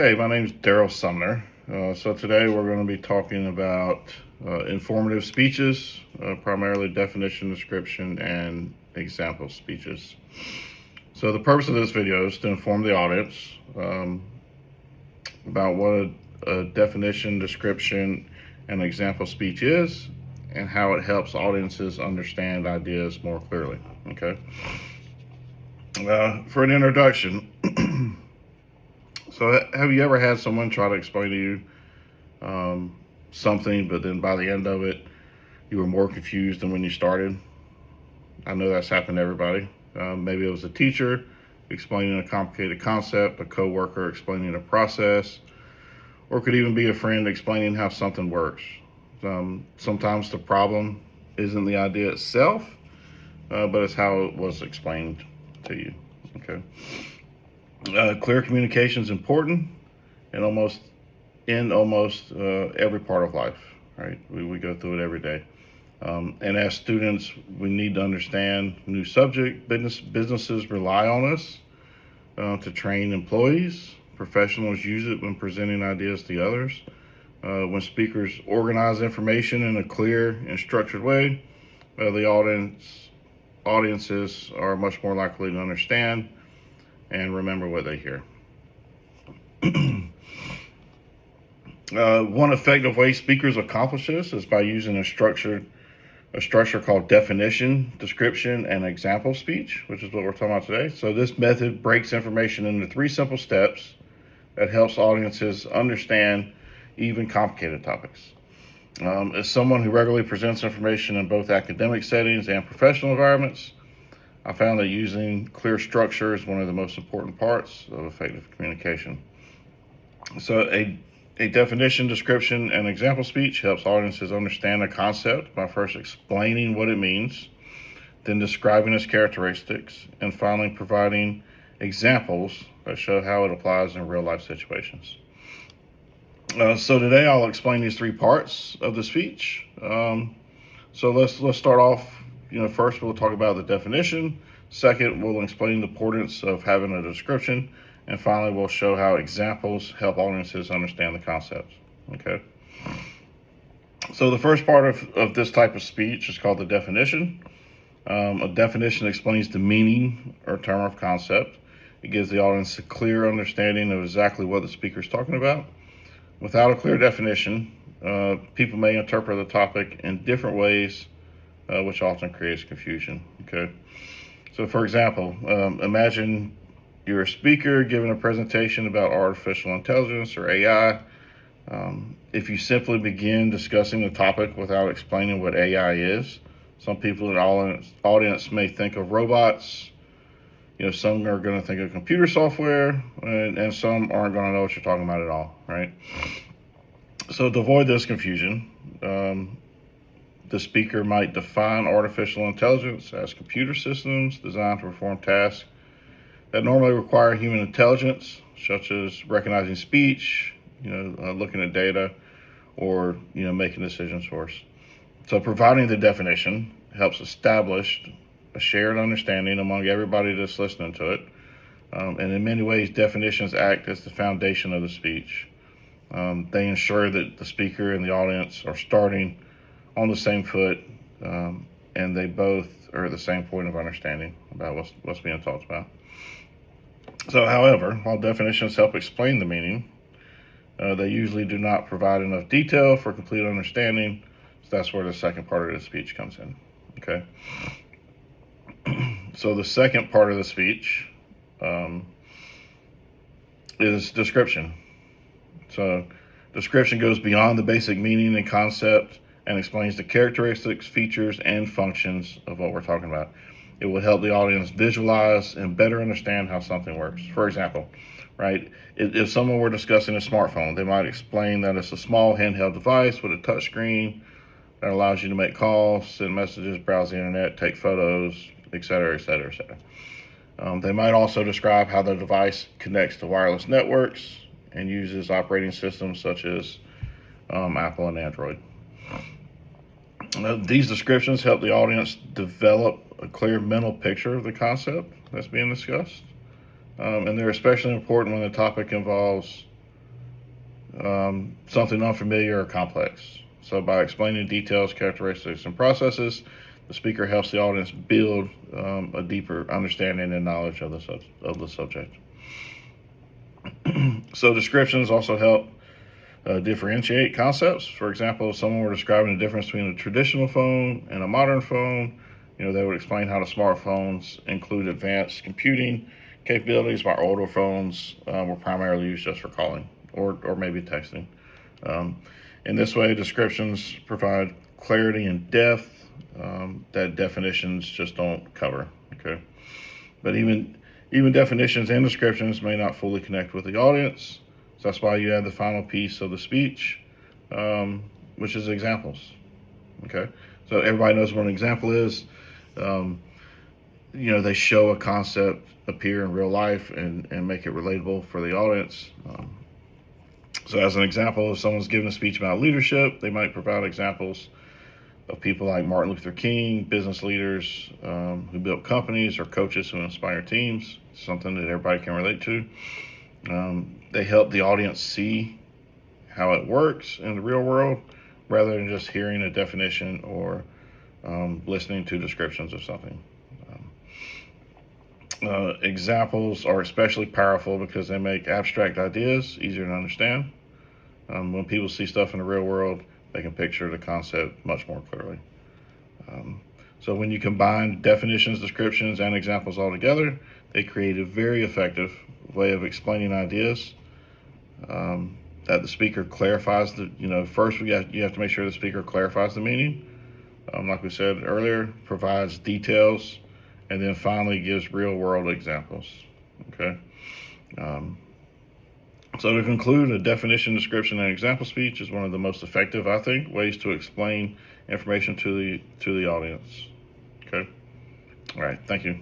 Hey, my name's Daryl Sumner. So today we're going to be talking about informative speeches, primarily definition, description, and example speeches. So the purpose of this video is to inform the audience about what a definition, description, and example speech is, and how it helps audiences understand ideas more clearly. Okay. For an introduction. So have you ever had someone try to explain to you something, but then by the end of it, you were more confused than when you started? I know that's happened to everybody. Maybe it was a teacher explaining a complicated concept, a coworker explaining a process, or it could even be a friend explaining how something works. Sometimes the problem isn't the idea itself, but it's how it was explained to you. Okay. Clear communication is important in almost every part of life, right? We go through it every day. And as students, we need to understand new subject. Businesses rely on us to train employees. Professionals use it when presenting ideas to others. When speakers organize information in a clear and structured way, the audiences are much more likely to understand and remember what they hear. One effective way speakers accomplish this is by using a structure called definition, description, and example speech, which is what we're talking about today. So this method breaks information into 3 simple steps that helps audiences understand even complicated topics. As someone who regularly presents information in both academic settings and professional environments, I found that using clear structure is one of the most important parts of effective communication. So a definition, description, and example speech helps audiences understand a concept by first explaining what it means, then describing its characteristics, and finally providing examples that show how it applies in real life situations. So today I'll explain these 3 parts of the speech. So let's start off. First we'll talk about the definition. Second, we'll explain the importance of having a description. And finally, we'll show how examples help audiences understand the concepts. Okay. So the first part of this type of speech is called the definition. A definition explains the meaning or term of concept. It gives the audience a clear understanding of exactly what the speaker is talking about. Without a clear definition, people may interpret the topic in different ways, which often creates confusion. Okay. So for example, imagine you're a speaker giving a presentation about artificial intelligence or AI. If you simply begin discussing the topic without explaining what AI is, some people in the audience may think of robots. Some are going to think of computer software, and some aren't going to know what you're talking about at all, right? So to avoid this confusion, the speaker might define artificial intelligence as computer systems designed to perform tasks that normally require human intelligence, such as recognizing speech, looking at data, or making decisions for us. So providing the definition helps establish a shared understanding among everybody that's listening to it. And in many ways, definitions act as the foundation of the speech. They ensure that the speaker and the audience are starting on the same foot, and they both are at the same point of understanding about what's being talked about. So, however, while definitions help explain the meaning, they usually do not provide enough detail for complete understanding. So that's where the second part of the speech comes in. Okay. So the second part of the speech is description. So description goes beyond the basic meaning and concept and explains the characteristics, features, and functions of what we're talking about. It will help the audience visualize and better understand how something works. For example, right, if someone were discussing a smartphone, they might explain that it's a small handheld device with a touch screen that allows you to make calls, send messages, browse the internet, take photos, etc., etc., etc. They might also describe how the device connects to wireless networks and uses operating systems such as Apple and Android. These descriptions help the audience develop a clear mental picture of the concept that's being discussed. And they're especially important when the topic involves something unfamiliar or complex. So by explaining details, characteristics, and processes, the speaker helps the audience build a deeper understanding and knowledge of the subject. So descriptions also help differentiate concepts. For example, if someone were describing the difference between a traditional phone and a modern phone, they would explain how the smartphones include advanced computing capabilities, while older phones were primarily used just for calling or maybe texting. In this way, descriptions provide clarity and depth that definitions just don't cover. Okay, but even definitions and descriptions may not fully connect with the audience. So that's why you add the final piece of the speech, which is examples. Okay, so everybody knows what an example is. They show a concept appear in real life and make it relatable for the audience. So as an example, if someone's giving a speech about leadership, they might provide examples of people like Martin Luther King, business leaders who built companies, or coaches who inspire teams, something that everybody can relate to. They help the audience see how it works in the real world rather than just hearing a definition or listening to descriptions of something. Examples are especially powerful because they make abstract ideas easier to understand. When people see stuff in the real world, they can picture the concept much more clearly. So when you combine definitions, descriptions, and examples all together, they create a very effective way of explaining ideas that the speaker clarifies. First you have to make sure the speaker clarifies the meaning. Like we said earlier, provides details, and then finally gives real world examples. Okay. So to conclude, a definition, description, and example speech is one of the most effective, I think, ways to explain information to the audience. Okay. All right. Thank you.